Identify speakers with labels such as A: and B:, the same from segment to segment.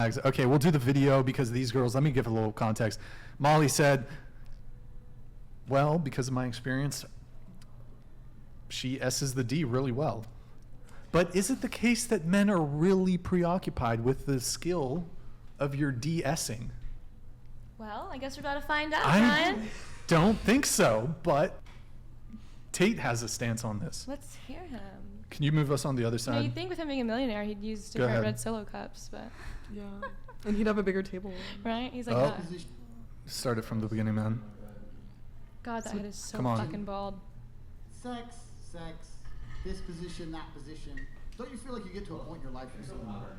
A: Okay, we'll do the video because these girls, let me give a little context. Molly said, well, because of my experience, she S's the D really well. But is it the case that men are really preoccupied with the skill of your de-essing?
B: Well, I guess we're about to find out,
A: I
B: Ryan.
A: don't think so, but Tate has a stance on this.
B: Let's hear him.
A: Can you move us on the other side?
B: No, you'd think with him being a millionaire, he'd use
A: Go
B: different
A: ahead.
B: red Solo cups, but
C: Yeah, and he'd have a bigger table.
B: right? He's like,
A: Oh.
B: that.
A: Start it from the beginning, man.
B: God, that head is so
A: Come on.
B: fucking bald.
D: Sex, this position, that position. Don't you feel like you get to a point in your life where you're more?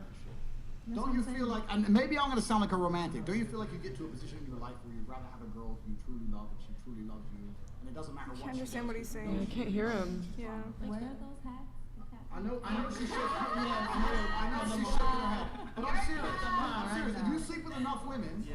D: Don't you feel like, and maybe I'm gonna sound like a romantic, don't you feel like you get to a position in your life where you'd rather have a girl who you truly love and she truly loves you, and it doesn't matter what
E: Can't
D: she
E: understand
D: does
E: what he's
D: to you?
E: saying.
C: I can't hear him.
E: Yeah.
F: Where are those hats?
D: I know she's shaking her head. I know she's shaking her head. But I'm serious. I'm serious. If you sleep with enough women,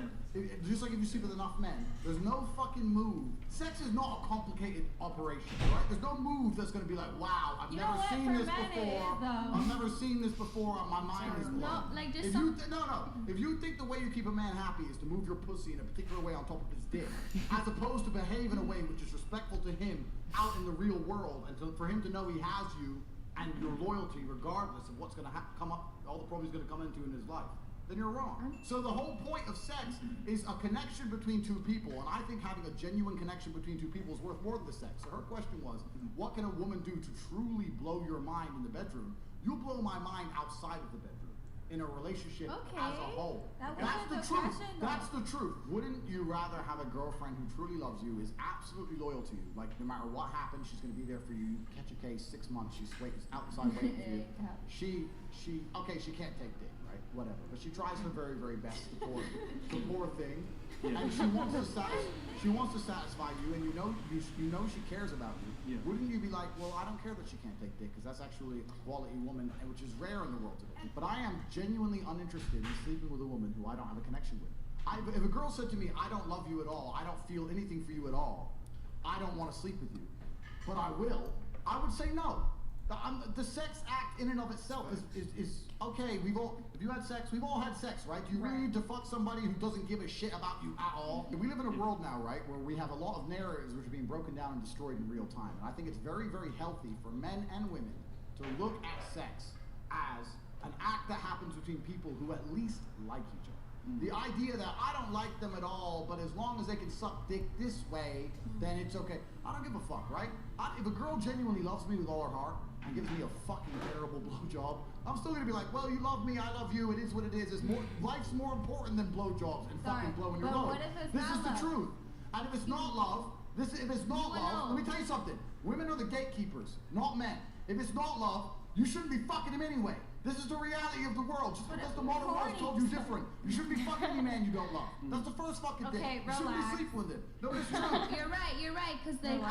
D: just like if you sleep with enough men, there's no fucking move. Sex is not a complicated operation, right? There's no move that's gonna be like, wow, I've never seen this before. I've never seen this before. My mind is blown.
F: No, like just
D: If you think the way you keep a man happy is to move your pussy in a particular way on top of his dick, as opposed to behave in a way which is respectful to him out in the real world, and for him to know he has you and your loyalty regardless of what's going to come up, all the problems he's going to come into in his life, then you're wrong. So the whole point of sex is a connection between two people, and I think having a genuine connection between two people is worth more than the sex. So her question was, what can a woman do to truly blow your mind in the bedroom? You'll blow my mind outside of the bedroom, in a relationship as a whole. That's the truth. That's the truth. Wouldn't you rather have a girlfriend who truly loves you, is absolutely loyal to you, like no matter what happens, she's going to be there for you. You catch a case, 6 months, she's outside waiting for you. She can't take dick, right? Whatever. But she tries her very, very best to poor thing. And she wants to satisfy you, and you know she cares about you. Yeah. Wouldn't you be like, well, I don't care that she can't take dick, because that's actually a quality woman, which is rare in the world today. But I am genuinely uninterested in sleeping with a woman who I don't have a connection with. If a girl said to me, I don't love you at all, I don't feel anything for you at all, I don't want to sleep with you, but I will, I would say no. The sex act in and of itself is okay. If you had sex, we've all had sex, right? Do you really need to fuck somebody who doesn't give a shit about you at all? We live in a world now, right, where we have a lot of narratives which are being broken down and destroyed in real time. And I think it's very, very healthy for men and women to look at sex as an act that happens between people who at least like each other. The idea that I don't like them at all, but as long as they can suck dick this way, then it's okay. I don't give a fuck, right? If a girl genuinely loves me with all her heart and gives me a fucking terrible blowjob, I'm still gonna be like, well, you love me, I love you, it is what it is. Life's more important than blowjobs and fucking blowing your load. This is the truth. And if it's not love, let me tell you something. Women are the gatekeepers, not men. If it's not love, you shouldn't be fucking him anyway. This is the reality of the world. Just because the modern world told you different. You shouldn't be fucking any man you don't love. That's the first fucking thing. You shouldn't be sleeping with him. No, it's true.
F: You're right. Because because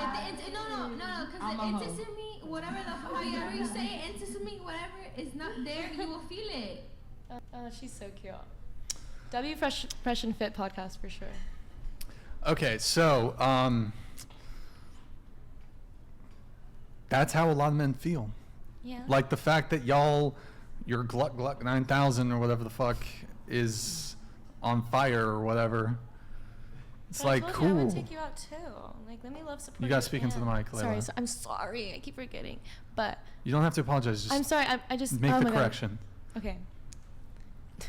F: the intimacy, whatever however you say it, intimacy, whatever is not there, you will feel it.
B: Oh, she's so cute. W Fresh and Fit podcast for sure.
A: Okay, so that's how a lot of men feel.
B: Yeah.
A: Like the fact that your Gluck 9000 or whatever the fuck is on fire or whatever. It's
B: but
A: like,
B: I told
A: cool.
B: You, I'm gonna take you out too. Like, let me love support.
A: You gotta speak into the mic, Layla.
B: Sorry, I'm sorry. I keep forgetting. But
A: you don't have to apologize. Just
B: I'm sorry. I just
A: make
B: oh
A: the
B: my God.
A: correction.
B: Okay.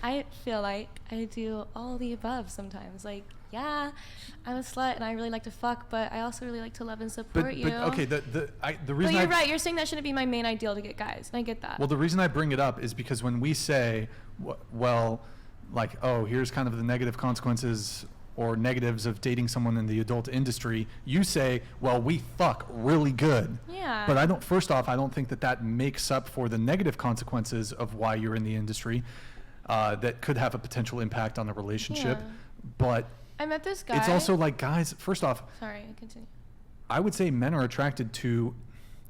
B: I feel like I do all the above sometimes. Like, yeah, I'm a slut and I really like to fuck, but I also really like to love and support you.
A: But okay, the reason.
B: But you're right. You're saying that shouldn't be my main ideal to get guys, and I get that.
A: Well, the reason I bring it up is because when we say, well, like, oh, here's kind of the negative consequences or negatives of dating someone in the adult industry, you say, well, we fuck really good.
B: Yeah.
A: But first off, I don't think that makes up for the negative consequences of why you're in the industry that could have a potential impact on the relationship.
B: Yeah.
A: But
B: I met this guy.
A: it's also like, guys, first off,
B: sorry, continue.
A: I would say men are attracted to,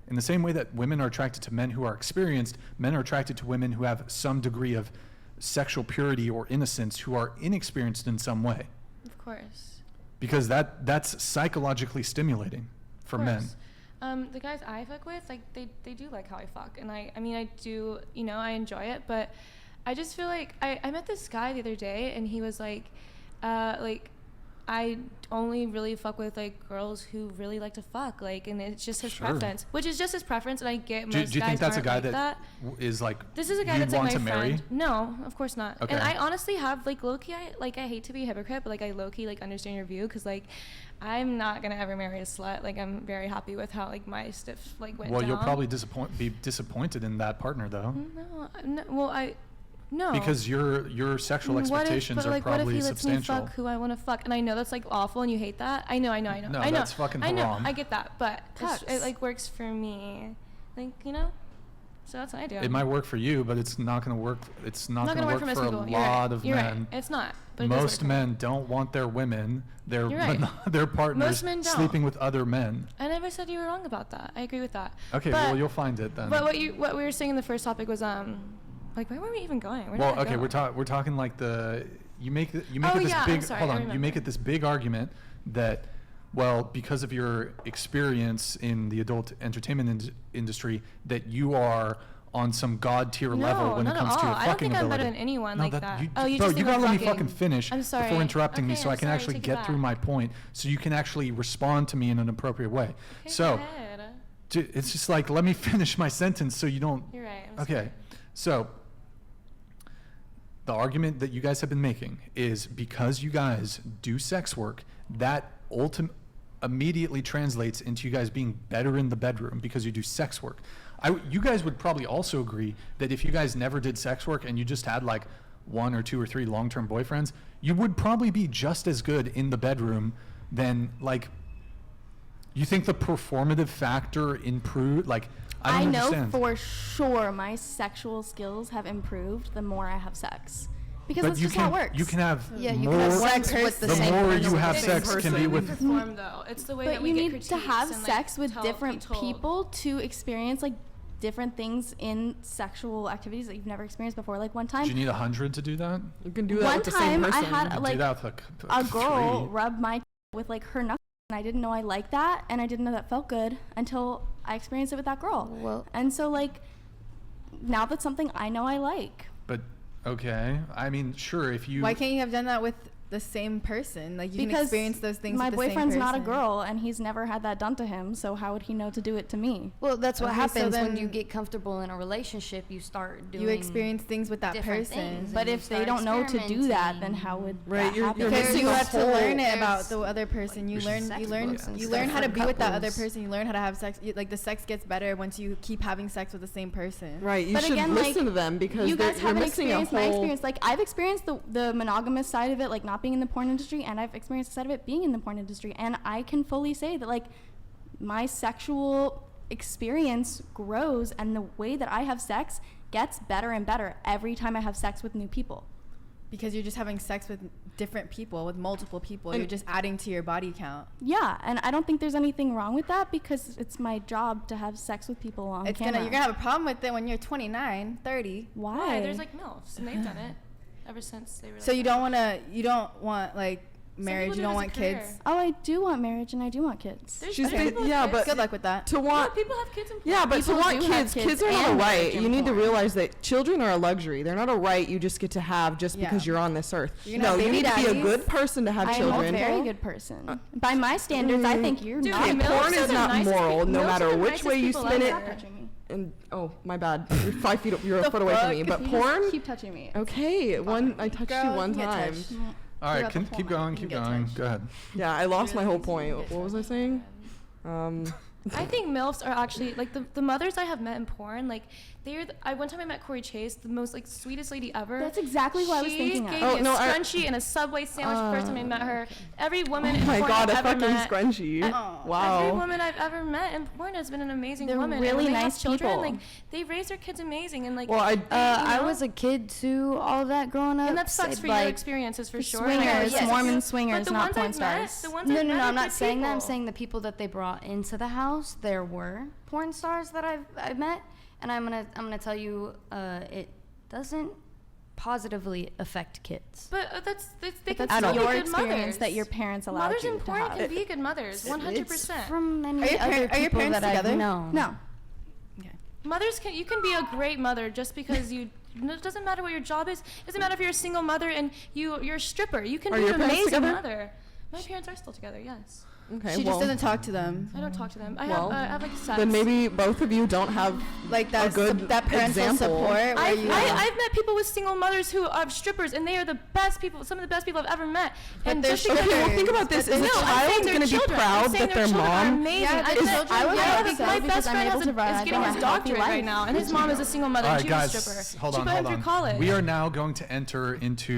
A: in the same way that women are attracted to men who are experienced, men are attracted to women who have some degree of sexual purity or innocence, who are inexperienced in some way.
B: Of course.
A: Because that's psychologically stimulating for men.
B: The guys I fuck with, like, they do like how I fuck, and I mean, I do, I enjoy it, but I just feel like I met this guy the other day, and he was like I only really fuck with like girls who really like to fuck, like, and it's just his preference, which is just his preference, and I get most
A: Do you think that's a guy
B: like that.
A: Is like
B: This is a guy
A: you'd
B: that's like
A: want
B: my
A: to marry?
B: friend. No, of course not.
A: Okay.
B: And I honestly have like low-key, I hate to be a hypocrite, but like I low-key like understand your view, because like I'm not gonna ever marry a slut. Like I'm very happy with how like my stiff like went down.
A: You'll probably be disappointed in that partner though.
B: No.
A: Because your sexual expectations are probably
B: what if he lets
A: substantial.
B: me fuck who I want to fuck? And I know that's like awful, and you hate that. I know.
A: No,
B: I know.
A: that's fucking
B: I know.
A: haram.
B: I get that, but it like works for me. Like, you know. So that's what I do.
A: It might work for you, but it's not going to work. It's not going to work
B: most
A: for a
B: people.
A: lot of
B: You're
A: men.
B: Right. It's not. But it does
A: Most
B: work for me.
A: men don't want their women, their
B: You're right.
A: their partners
B: Most men don't.
A: sleeping with other men.
B: I never said you were wrong about that. I agree with that.
A: Okay,
B: but,
A: well you'll find it then.
B: But what we were saying in the first topic was like, where were we even going? Where did
A: Well,
B: that
A: okay,
B: go?
A: we're talking like you make it this
B: yeah,
A: big
B: I'm sorry,
A: hold
B: I
A: on, you
B: remember.
A: make it this big argument that, well, because of your experience in the adult entertainment industry, that you are on some god tier level when it
B: not
A: comes
B: at
A: to
B: all.
A: your
B: I don't
A: fucking
B: think I'm
A: ability.
B: better than anyone like that.
A: You,
B: You
A: bro,
B: just
A: you
B: think
A: gotta
B: I'm
A: let me fucking finish
B: I'm sorry.
A: before interrupting me,
B: Okay,
A: so I
B: I'm
A: can
B: sorry,
A: actually
B: take it
A: get through
B: back.
A: my point, so you can actually respond to me in an appropriate way.
B: Okay,
A: So
B: go ahead.
A: it's just like, let me finish my sentence so you don't.
B: You're right. I'm
A: Okay,
B: sorry.
A: so the argument that you guys have been making is because you guys do sex work, that immediately translates into you guys being better in the bedroom because you do sex work. You guys would probably also agree that if you guys never did sex work and you just had like 1 or 2 or 3 long-term boyfriends, you would probably be just as good in the bedroom than like. You think the performative factor improved? Like, I don't understand.
E: know for sure my sexual skills have improved the more I have sex. Because
A: But
E: that's
A: you
E: just how it
A: can
E: works.
A: you can have
G: Yeah, you
A: more.
G: can have sex with the
A: the
G: same
A: more
G: person.
A: you have
C: Same
A: sex can be
C: person.
A: with.
B: Perform though. It's the way that
E: But
B: we
E: you
B: get
E: need
B: critiques
E: to have
B: and, like,
E: sex with
B: be
E: different
B: told.
E: people to experience like different things in sexual activities that you've never experienced before. Like one
A: Do
E: time,
A: you need 100 to do that?
C: You can do that
E: one
C: with the same
E: time I
C: person.
E: had
A: Do
E: like
A: that with
E: a girl
A: 3.
E: rub my with like her knuckles, and I didn't know I liked that, and I didn't know that felt good until I experienced it with that girl.
G: Well,
E: And so like now that's something I know I like.
A: But okay, I mean, sure, if you.
G: why can't you have done that with the same person? Like you can
E: Because
G: experience those things
E: my
G: with the same
E: boyfriend's not a
G: person.
E: girl, and he's never had that done to him, so how would he know to do it to me?
H: Well, that's what
G: Okay, so
H: happens when
G: then
H: you get comfortable in a relationship. You start doing.
G: You experience things with that
H: different
G: person.
H: things.
E: But
H: you
E: if they
H: start
E: don't know to do that, then
H: experimenting.
E: how would
C: Right,
E: that
C: you're
E: happen?
G: Because
C: missing
G: you
C: the
G: have to
C: whole-
G: learn it about
H: there's,
G: the other person. You
A: there's
G: learn,
H: sex
G: you learn,
H: books and
G: you
H: stuff
G: learn how to
H: for
G: be with that other
H: couples.
G: person. You learn how to have sex. Like the sex gets better once you keep having sex with the same person.
C: Right, you
E: But
C: should
E: again,
C: listen
E: like,
C: to them because
E: you guys
C: you're
E: haven't
C: missing a
E: experienced my
C: whole.
E: experience. Like I've experienced the monogamous side of it, like not being in the porn industry, and I've experienced the side of it being in the porn industry, and I can fully say that like my sexual experience grows, and the way that I have sex gets better and better every time I have sex with new people.
G: Because you're just having sex with different people, with multiple people.
C: And-
G: You're just adding to your body count.
E: Yeah, and I don't think there's anything wrong with that because it's my job to have sex with people on camera.
G: You're gonna have a problem with it when you're 29, 30.
E: Why?
B: Why? There's like MILFs, and they've done it ever since they were.
G: So
B: like,
G: you don't want like marriage.
B: people
G: You
B: do
G: don't
B: it as
G: want
B: a
G: kids.
B: career.
E: Oh, I do want marriage and I do want kids.
B: There's
C: She's
B: people with
C: yeah,
B: kids.
C: but
G: Good luck with that.
C: to
B: Yeah,
C: want.
B: people have kids in porn.
C: Yeah, but to
E: People
C: want
E: do have
C: kids,
E: kids
C: kids are not a
E: and
C: right.
E: marriage
C: You
E: and
C: need to
E: porn.
C: realize that children are a luxury. They're not a right you just get to have just
G: Yeah.
C: because you're on this earth.
G: You're gonna
C: No,
G: have
C: you
G: baby
C: need to be a
G: daddies.
C: good person to have
E: I am
C: children.
E: a very good person. By my standards, I think you're
B: Dude,
E: not.
B: MILFs
C: porn
B: are
C: is
B: the
C: not
B: nicest
C: moral,
B: people-
C: no
B: MILFs are
C: matter
B: the
C: which
B: nicest
C: way you
B: people
C: spin
B: out
C: it.
E: Stop
B: there.
E: touching me.
C: And oh, my bad. You're 5 feet. You're a foot away from me. But
E: You just
C: porn.
E: keep touching me.
C: Okay, I touched you
G: Girl,
C: one
G: you get
C: time.
G: touched.
A: All right,
G: About the
A: keep
G: porn.
A: going,
G: You
A: keep
G: get
A: going.
G: touched.
A: Go ahead.
C: Yeah, I lost my whole point. What was I saying?
B: I think MILFs are actually like the mothers I have met in porn. Like one time I met Corey Chase, the most like sweetest lady ever.
E: That's exactly what I was
B: She
E: thinking of.
B: gave
C: Oh,
B: me
C: no,
B: a
C: I-
B: scrunchie and a Subway sandwich the first time I met her. Every woman
C: Oh
B: in
C: my
B: porn
C: god, a
B: I've ever
C: fucking
B: met,
C: scrunchie.
B: Every
C: Wow.
B: woman I've ever met in porn has been an amazing
E: They're
B: woman.
E: really
B: and when they have
E: nice
B: children,
E: people.
B: Like they raise their kids amazing and like.
C: Well,
H: I
B: know?
H: was a kid too, all that growing up.
B: and that sucks
H: so,
B: for
H: like,
B: your experiences for sure.
E: Swingers,
B: Yes.
E: Mormon
B: But
E: swingers,
B: the
E: not
B: ones
E: porn
B: I've met,
E: stars.
B: the ones
H: No,
B: I've
H: no,
B: met
H: no.
B: are
H: I'm not
B: good
H: saying that. I'm
B: people.
H: saying the people that they brought into the house. There were porn stars that I've met, and I'm gonna tell you, it doesn't positively affect kids.
B: But that's they
E: But
B: can
E: that's
B: still be
E: your
B: good
E: experience
B: mothers.
E: that your parents allowed
B: Mothers
E: you
B: in
E: to
B: porn
E: have.
B: can be good mothers, 100%.
H: From many
G: Are your
H: other
G: are your
H: people
G: parents
H: that
G: together?
H: I've known.
E: No.
B: Mothers you can be a great mother just because you It doesn't matter what your job is. It doesn't matter if you're a single mother and you're a stripper. You can
C: Are
B: be
C: your
B: an
C: parents
B: amazing
C: together?
B: mother. My parents are still together, yes.
C: Okay,
G: She
C: well,
G: just doesn't talk to them.
B: I don't talk to them. I
C: Well,
B: have like sex.
C: then maybe both of you don't have
G: Like that,
C: good
G: that parental
C: example.
G: support. Where
B: I've met people with single mothers who are strippers, and they are the best people, some of the best people I've ever met. And
G: they're
B: just because
C: Okay, well, think about this. Is a
B: I'm saying
C: child
B: their
C: going to be
B: children. I'm
C: proud
B: saying
C: that their
B: children are
C: mom
B: amazing.
G: Yeah,
B: I
G: their
B: met-
G: children-
E: I would
G: yeah,
E: love
B: my
E: to
B: my
E: because
B: best
E: I'm
B: friend
E: able
B: has
E: to
B: is
E: provide
B: getting
E: a
B: his
E: healthy
B: doctorate
E: life.
B: right now, and his mom is a single mother,
A: All
B: and
A: right,
B: she was a
A: guys,
B: stripper.
A: hold
B: She
A: on,
B: put him
A: hold
B: through
A: on.
B: college.
A: We are now going to enter into